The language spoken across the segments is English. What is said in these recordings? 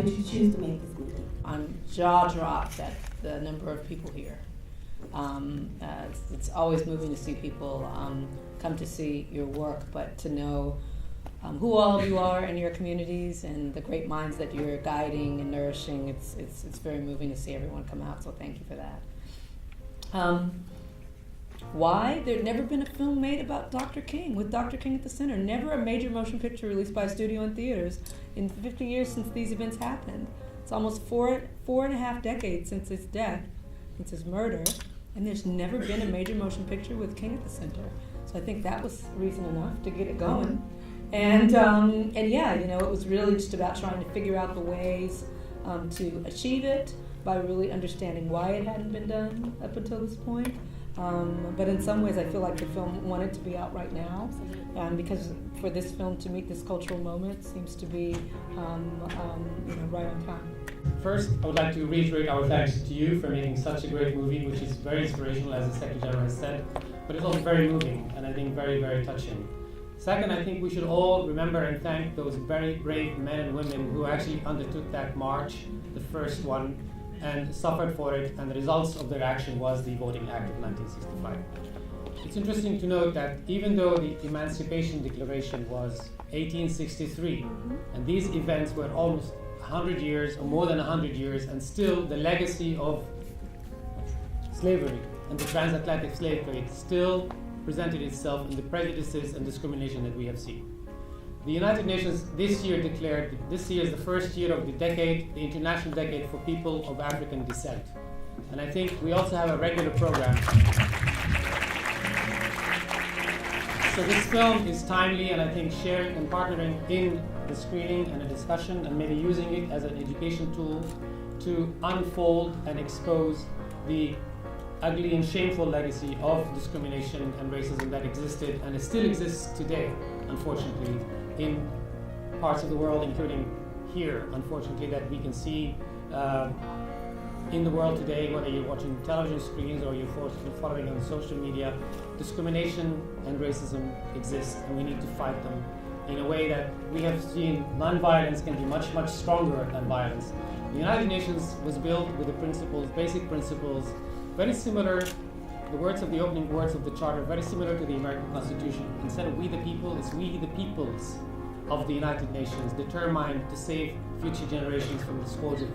did you choose to make this movie? I'm jaw-dropped at the number of people here. It's always moving to see people come to see your work, but to know who all of you are in your communities and the great minds that you're guiding and nourishing. It's very moving to see everyone come out, so thank you for that. Why? There'd never been a film made about Dr. King, with Dr. King at the center. Never a major motion picture released by a studio in theaters in 50 years since these events happened. It's almost four and a half decades since his death, since his murder, and there's never been a major motion picture with King at the center. So I think that was reason enough to get it going. And yeah, it was really just about trying to figure out the ways to achieve it by really understanding why it hadn't been done up until this point. But in some ways, I feel like the film wanted to be out right now, because for this film to meet this cultural moment seems to be right on time. First, I would like to reiterate our thanks to you for making such a great movie, which is very inspirational, as the Secretary General has said, but it's also very moving and I think very, very touching. Second, I think we should all remember and thank those very brave men and women who actually undertook that march, the first one, and suffered for it, and the results of their action was the Voting Act of 1965. It's interesting to note that even though the Emancipation Declaration was 1863, and these events were almost 100 years or more than 100 years, and still the legacy of slavery and the transatlantic slave trade still presented itself in the prejudices and discrimination that we have seen. The United Nations this year declared that this year is the first year of the decade, the International Decade for People of African Descent. And I think we also have a regular program. So this film is timely, and I think sharing and partnering in the screening and a discussion and maybe using it as an education tool to unfold and expose the ugly and shameful legacy of discrimination and racism that existed and it still exists today, unfortunately, in parts of the world, including here, unfortunately, that we can see in the world today, whether you're watching television screens or you're following on social media. Discrimination and racism exist, and we need to fight them in a way that we have seen non-violence can be much, much stronger than violence. The United Nations was built with the principles, basic principles, very similar, the words of the opening words of the Charter, very similar to the American Constitution. Instead of we the people, it's we the peoples of the United Nations, determined to save future generations from the scourge of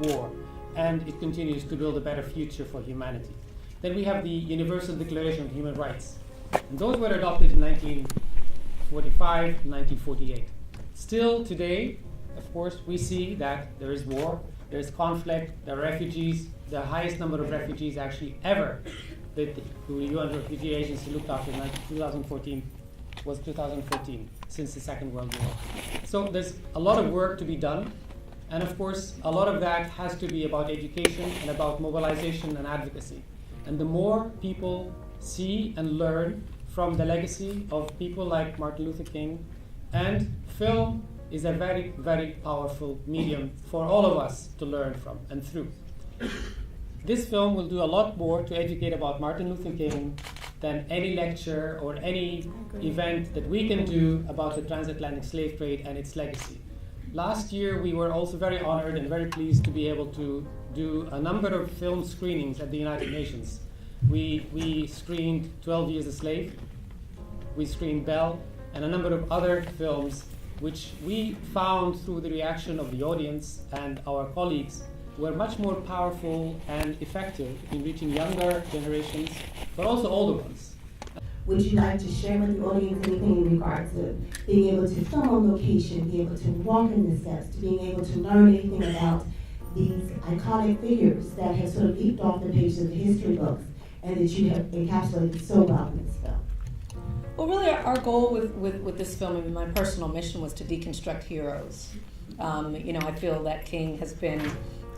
war. And it continues to build a better future for humanity. Then we have the Universal Declaration of Human Rights. And those were adopted in 1945, 1948. Still today, of course, we see that there is war, there is conflict, there are refugees, the highest number of refugees actually ever that the UN Refugee Agency looked after in 2014 was 2014, since the Second World War. So there's a lot of work to be done, and of course a lot of that has to be about education and about mobilization and advocacy. And the more people see and learn from the legacy of people like Martin Luther King, and film is a very, very powerful medium for all of us to learn from and through. This film will do a lot more to educate about Martin Luther King than any lecture or any event that we can do about the transatlantic slave trade and its legacy. Last year, we were also very honored and very pleased to be able to do a number of film screenings at the United Nations. We screened 12 Years a Slave, we screened Belle, and a number of other films which we found through the reaction of the audience and our colleagues were much more powerful and effective in reaching younger generations, but also older ones. Would you like to share with the audience anything in regards to being able to film on location, being able to walk in the steps, to being able to learn anything about these iconic figures that have sort of leaped off the pages of the history books and that you have encapsulated so well in this film? Well, really, our goal with this film, and my personal mission, was to deconstruct heroes. I feel that King has been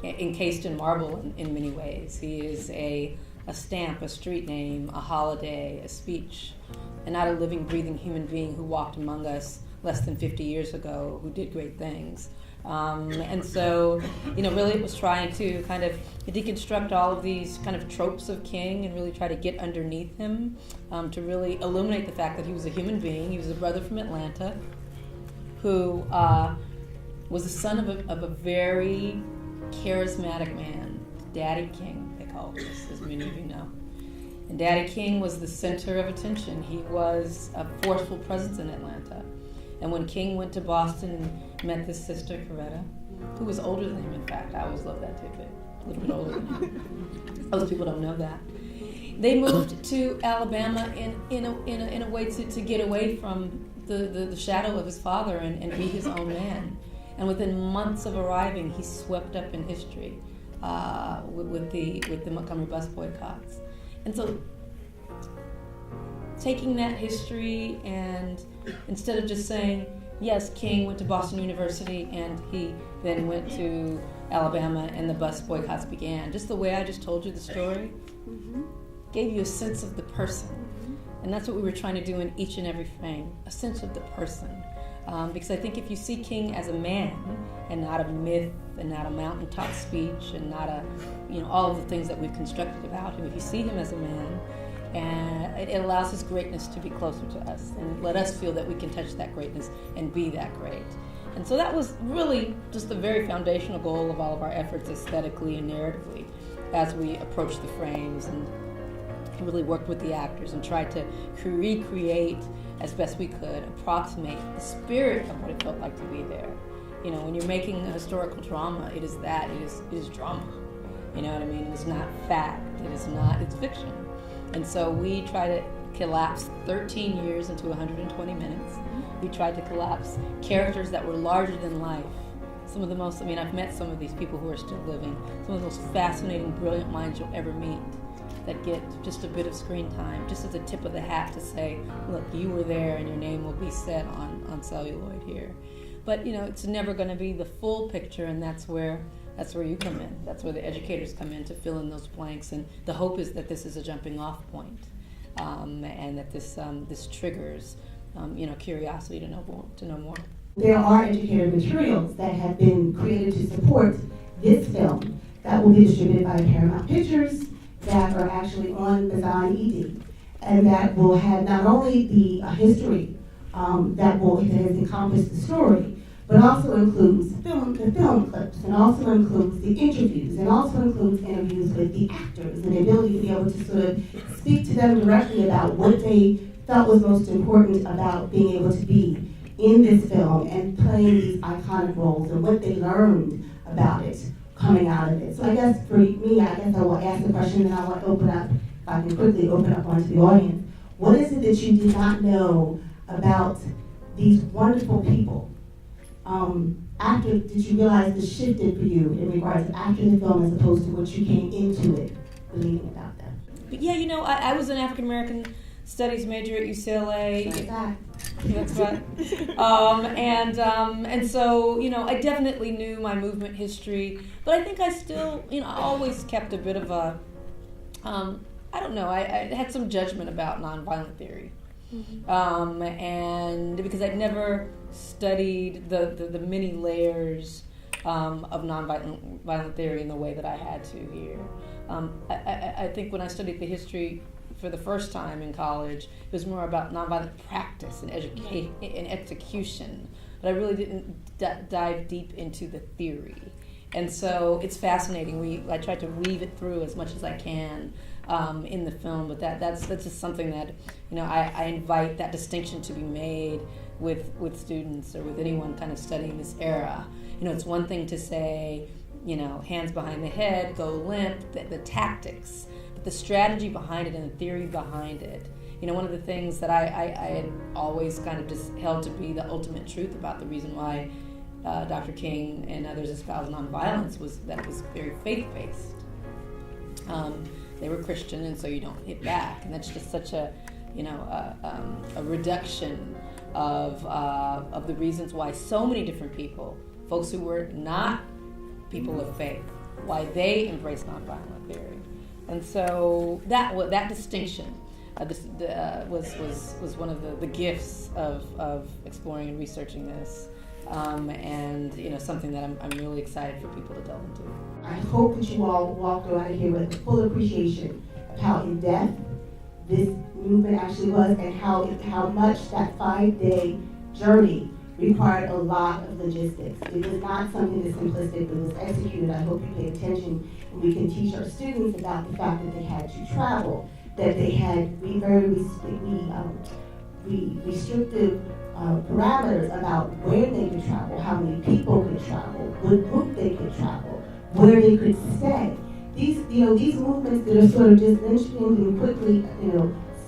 encased in marble in many ways. He is a stamp, a street name, a holiday, a speech, and not a living, breathing human being who walked among us less than 50 years ago, who did great things. And so, really it was trying to kind of deconstruct all of these kind of tropes of King and really try to get underneath him, to really illuminate the fact that he was a human being. He was a brother from Atlanta who was the son of a very charismatic man, Daddy King, they call him, as many of you know. And Daddy King was the center of attention. He was a forceful presence in Atlanta. And when King went to Boston and met this sister, Coretta, who was older than him, in fact, I always loved that tidbit, a little bit older than him. Most people don't know that. They moved to Alabama in a way to get away from the shadow of his father and be his own man. And within months of arriving, he swept up in history with the Montgomery bus boycotts. And so taking that history and instead of just saying, yes, King went to Boston University and he then went to Alabama and the bus boycotts began, just the way I just told you the story, gave you a sense of the person. And that's what we were trying to do in each and every frame, a sense of the person. Because I think if you see King as a man and not a myth and not a mountaintop speech and not all of the things that we've constructed about him, if you see him as a man, and it allows his greatness to be closer to us and let us feel that we can touch that greatness and be that great. And so that was really just the very foundational goal of all of our efforts aesthetically and narratively as we approached the frames and really worked with the actors and tried to recreate as best we could, approximate the spirit of what it felt like to be there. When you're making a historical drama, it is drama. You know what I mean? It's not fact. It's fiction. And so we try to collapse 13 years into 120 minutes. We tried to collapse characters that were larger than life. Some of the most, I've met some of these people who are still living, some of the most fascinating, brilliant minds you'll ever meet that get just a bit of screen time, just as a tip of the hat to say, look, you were there and your name will be set on celluloid here. But, it's never going to be the full picture, and that's where you come in. That's where the educators come in to fill in those blanks. And the hope is that this is a jumping off point, and that this triggers, curiosity to know more. There are educator materials that have been created to support this film that will be distributed by Paramount Pictures that are actually on the Zion ED, and that will have not only the history that has encompassed the story, but also includes the film clips, and also includes the interviews, and also includes interviews with the actors, and the ability to be able to sort of speak to them directly about what they felt was most important about being able to be in this film and playing these iconic roles and what they learned about it coming out of it. So I guess for me, I will ask the question and I will open up, if I can quickly open up onto the audience. What is it that you did not know about these wonderful people? After did you realize this shifted for you in regards to after the film as opposed to what you came into it believing about them? Yeah, I was an African American studies major at UCLA. That's right. And so, I definitely knew my movement history, but I think I still, I always kept a bit of a, I had some judgment about nonviolent theory. And because I'd never studied the many layers of nonviolent theory in the way that I had to here. I think when I studied the history for the first time in college, it was more about nonviolent practice and education and execution, but I really didn't dive deep into the theory. And so it's fascinating. I tried to weave it through as much as I can in the film, but that's just something that I invite that distinction to be made with students or with anyone kind of studying this era. It's one thing to say, hands behind the head, go limp, the tactics, but the strategy behind it and the theory behind it. One of the things that I had always kind of just held to be the ultimate truth about the reason why Dr. King and others espoused nonviolence was that it was very faith-based. They were Christian, and so you don't hit back, and that's just such a reduction of the reasons why so many different people, folks who were not people of faith, why they embraced nonviolent theory. And so that distinction was one of the gifts of exploring and researching this, and something that I'm really excited for people to delve into. I hope that you all walked out of here with a full appreciation of how in-depth this movement actually was and how much that 5-day journey required a lot of logistics. It was not something that simplistic, but was executed. I hope you pay attention, and we can teach our students about the fact that they had to travel, that they had restrictive parameters about where they could travel, how many people could travel, what group they could travel, where they could stay. These movements that are sort of just linchpined and quickly,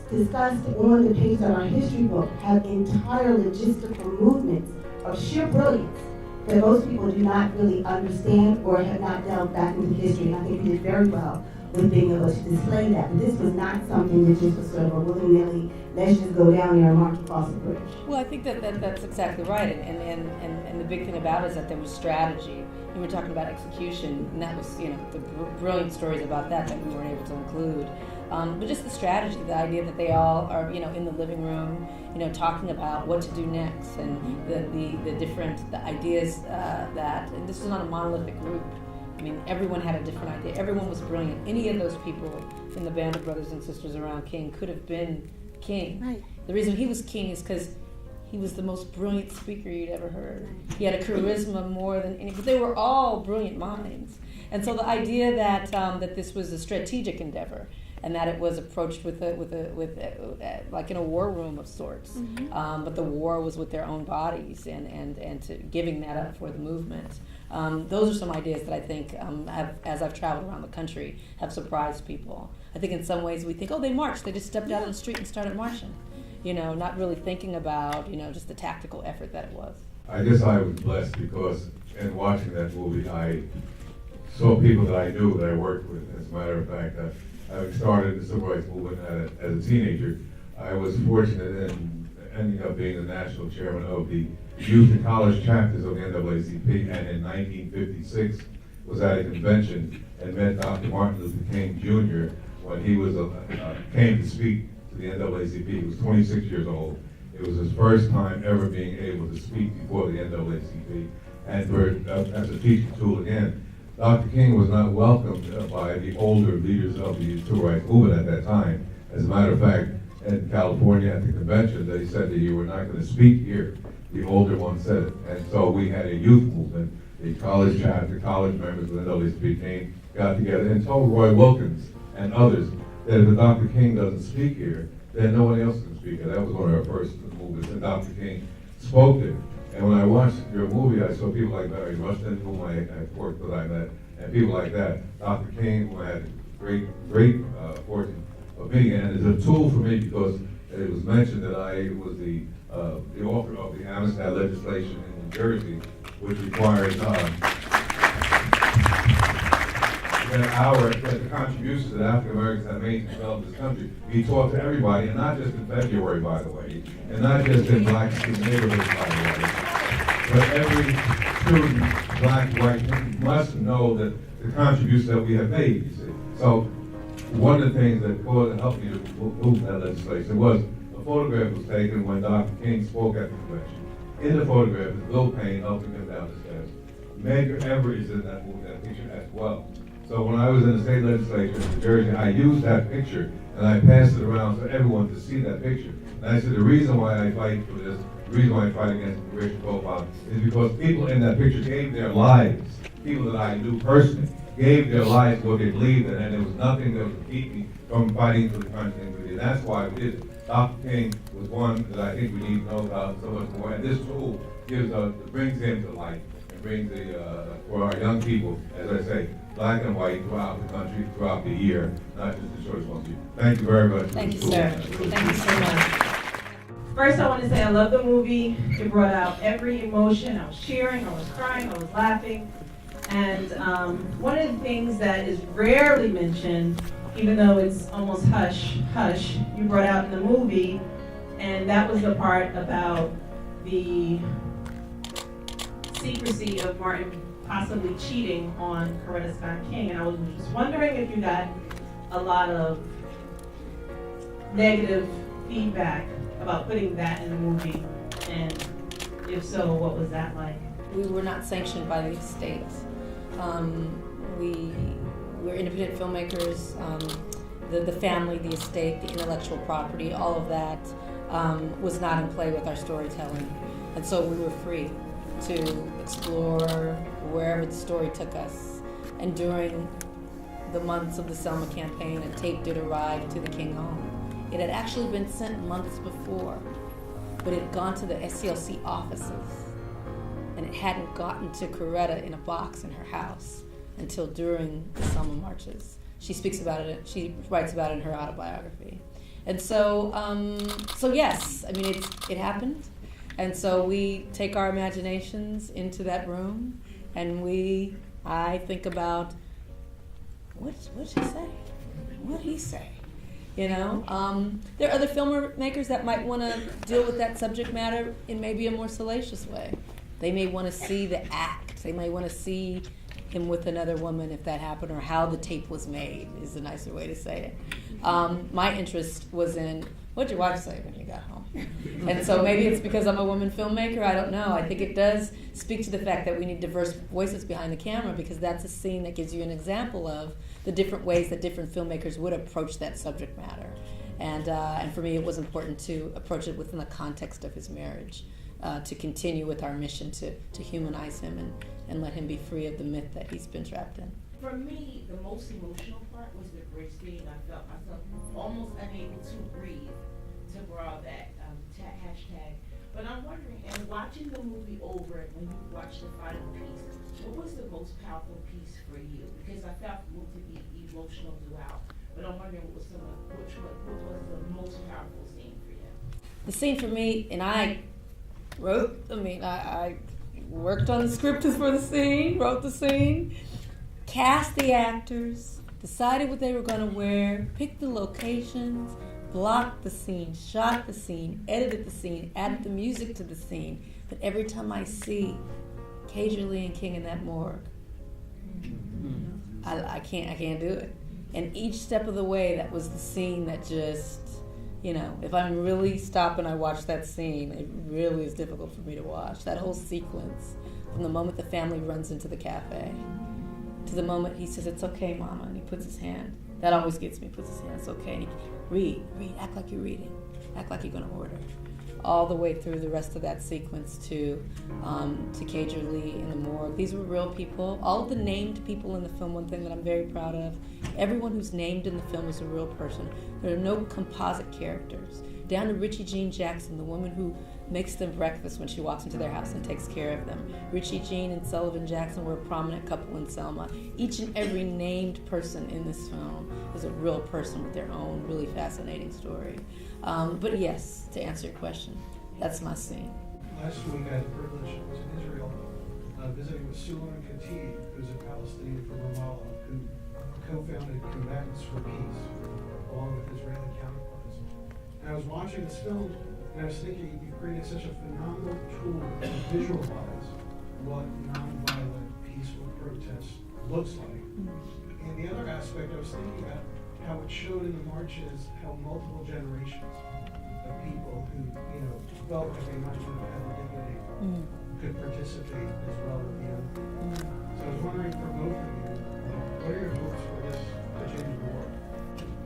discussed on the page of our history book have entire logistical movements of sheer brilliance that most people do not really understand or have not delved back into history. And I think we did very well with being able to display that. But this was not something that just was sort of a willy-nilly, let's just go down there and march across the bridge. Well, I think that's exactly right, and the big thing about it is that there was strategy. You were talking about execution, and that was, the brilliant stories about that we weren't able to include. But just the strategy, the idea that they all are, in the living room, talking about what to do next, and the different ideas that, and this was not a monolithic group. I mean, everyone had a different idea. Everyone was brilliant. Any of those people in the band of brothers and sisters around King could have been King. Right. The reason he was King is because he was the most brilliant speaker you'd ever heard. He had a charisma more than any, but they were all brilliant minds. And so the idea that that this was a strategic endeavor, and that it was approached with like in a war room of sorts, but the war was with their own bodies, and to giving that up for the movement. Those are some ideas that I think have, as I've traveled around the country, have surprised people. I think in some ways we think, oh, they marched, they just stepped out on the street and started marching. Not really thinking about, just the tactical effort that it was. I guess I was blessed because in watching that movie, I saw people that I knew that I worked with. As a matter of fact, having started the civil rights movement as a teenager, I was fortunate in ending up being the national chairman of the youth and college chapters of the NAACP, and in 1956 was at a convention and met Dr. Martin Luther King Jr. when he was came to speak to the NAACP. He was 26 years old. It was his first time ever being able to speak before the NAACP, and as a teaching tool again. Dr. King was not welcomed by the older leaders of the civil rights movement at that time. As a matter of fact, in California at the convention, they said that you were not going to speak here. The older one said it. And so we had a youth movement, the college chapter, college members of the NAACP got together and told Roy Wilkins and others that if Dr. King doesn't speak here, then no one else can speak here. That was one of our first movements, and Dr. King spoke it. And when I watched your movie, I saw people like Barry Rustin, whom I worked with, I met, and people like that. Dr. King, who I had great fortune of meeting, and it's a tool for me because it was mentioned that I was the author of the Amistad legislation in New Jersey, which required that the contributions that African Americans have made to develop this country be taught to everybody, and not just in February, by the way, and not just in black neighborhoods, by the way, but every student, black, white, must know that the contributions that we have made, you see. So one of the things that helped me to move that legislation was a photograph was taken when Dr. King spoke at the convention. In the photograph is Bill Payne helping him down the stairs. Medgar Evers is in that movie, that picture as well. So when I was in the state legislature in New Jersey, I used that picture and I passed it around for everyone to see that picture. And I said the reason why I fight for this, the reason why I fight against racial profiling is because people in that picture gave their lives. People that I knew personally gave their lives for what they believed in, and there was nothing that would keep me from fighting for the country. And that's why we did it. Dr. King was one that I think we need to know about so much more. And this tool brings him to life and brings for our young people, as I say, black and white throughout the country, throughout the year, not just the shortest ones. Thank you very much. Thank you, sir. Thank you so much. First, I want to say I love the movie. It brought out every emotion. I was cheering, I was crying, I was laughing. And one of the things that is rarely mentioned, even though it's almost hush, hush, you brought out in the movie, and that was the part about the secrecy of Martin possibly cheating on Coretta Scott King. And I was just wondering if you got a lot of negative feedback about putting that in the movie, and if so, what was that like? We were not sanctioned by the state. We're independent filmmakers. The family, the estate, the intellectual property, all of that was not in play with our storytelling. And so we were free to explore wherever the story took us. And during the months of the Selma campaign, a tape did arrive to the King home. It had actually been sent months before, but it had gone to the SCLC offices, and it hadn't gotten to Coretta in a box in her house until during the Selma marches. She speaks about it, she writes about it in her autobiography. And so, yes, I mean, it happened. And so we take our imaginations into that room, and I think about, what'd she say? What'd he say? You know, there are other filmmakers that might want to deal with that subject matter in maybe a more salacious way. They may want to see the act. They may want to see him with another woman if that happened, or how the tape was made is a nicer way to say it. My interest was in, what'd your wife say when you got home? And so maybe it's because I'm a woman filmmaker, I don't know. I think it does speak to the fact that we need diverse voices behind the camera, because that's a scene that gives you an example of the different ways that different filmmakers would approach that subject matter. And for me, it was important to approach it within the context of his marriage, to continue with our mission to humanize him and let him be free of the myth that he's been trapped in. For me, the most emotional part was the bridge scene. I felt almost unable to breathe, to borrow that hashtag. But I'm wondering, and watching the movie over, when you watch the final piece, what was the most powerful piece for you? Because I felt the movie to be emotional throughout, but I'm wondering what was the most powerful scene for you? The scene for me, and I worked on the script for the scene, wrote the scene, cast the actors, decided what they were going to wear, picked the locations, blocked the scene, shot the scene, edited the scene, added the music to the scene. But every time I see Cager Lee and King in that morgue, I can't do it. And each step of the way, that was the scene that just, you know, if I'm really stopping, I watch that scene, it really is difficult for me to watch. That whole sequence, from the moment the family runs into the cafe to the moment he says, "It's okay, Mama," and he puts his hand. That always gets me. Puts his hand. It's okay. And he, read, act like you're reading, act like you're going to order. All the way through the rest of that sequence to Cager Lee in the morgue. These were real people. All of the named people in the film, one thing that I'm very proud of, everyone who's named in the film is a real person. There are no composite characters. Down to Richie Jean Jackson, the woman who makes them breakfast when she walks into their house and takes care of them. Richie Jean and Sullivan Jackson were a prominent couple in Selma. Each and every named person in this film is a real person with their own really fascinating story. But yes, to answer your question, that's my scene. Last week I had the privilege, I was in Israel, visiting with Suleiman Khatib, who's a Palestinian from Ramallah, who co-founded Combatants for Peace, along with Israeli counterparts. And I was watching this film, and I was thinking, you've created such a phenomenal tool to visualize what nonviolent, peaceful protest looks like. And the other aspect I was thinking about, how it showed in the marches how multiple generations of people who, felt like they might not have had dignity could participate as well at the end. So I was wondering for both of you, what are your hopes for this to change the world?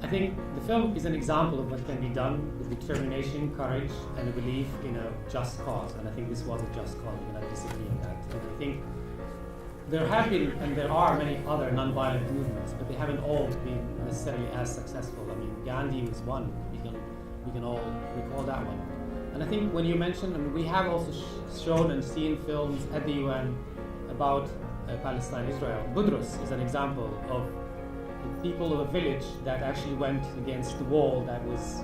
I think the film is an example of what can be done with determination, courage, and a belief in a just cause. And I think this was a just cause, and I disagree on that. And I think there have been, and there are many other non-violent movements, but they haven't all been necessarily as successful. I mean, Gandhi was one. We can all recall that one. And I think when you mentioned, we have also shown and seen films at the UN about Palestine, Israel. Budrus is an example of the people of a village that actually went against the wall that was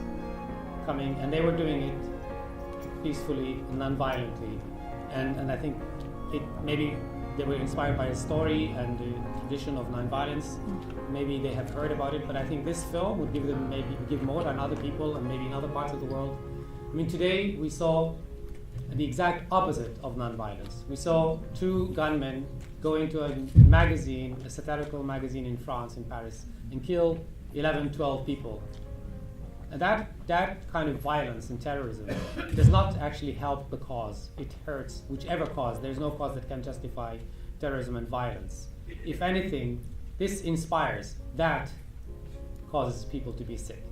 coming, and they were doing it peacefully and non-violently. And I think maybe they were inspired by a story and the tradition of nonviolence. Maybe they have heard about it, but I think this film would give more than other people and maybe in other parts of the world. I mean, today we saw the exact opposite of nonviolence. We saw two gunmen go into a magazine, a satirical magazine in France, in Paris, and kill 11, 12 people. And that kind of violence and terrorism does not actually help the cause. It hurts whichever cause. There's no cause that can justify terrorism and violence. If anything, this inspires. That causes people to be sick.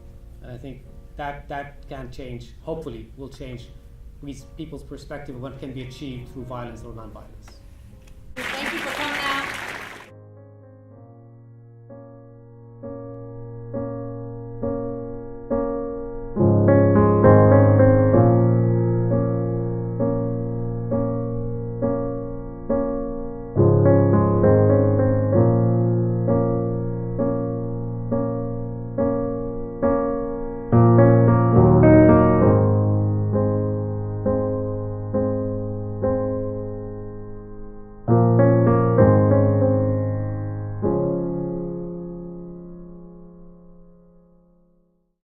And I think that can change, hopefully will change people's perspective of what can be achieved through violence or nonviolence.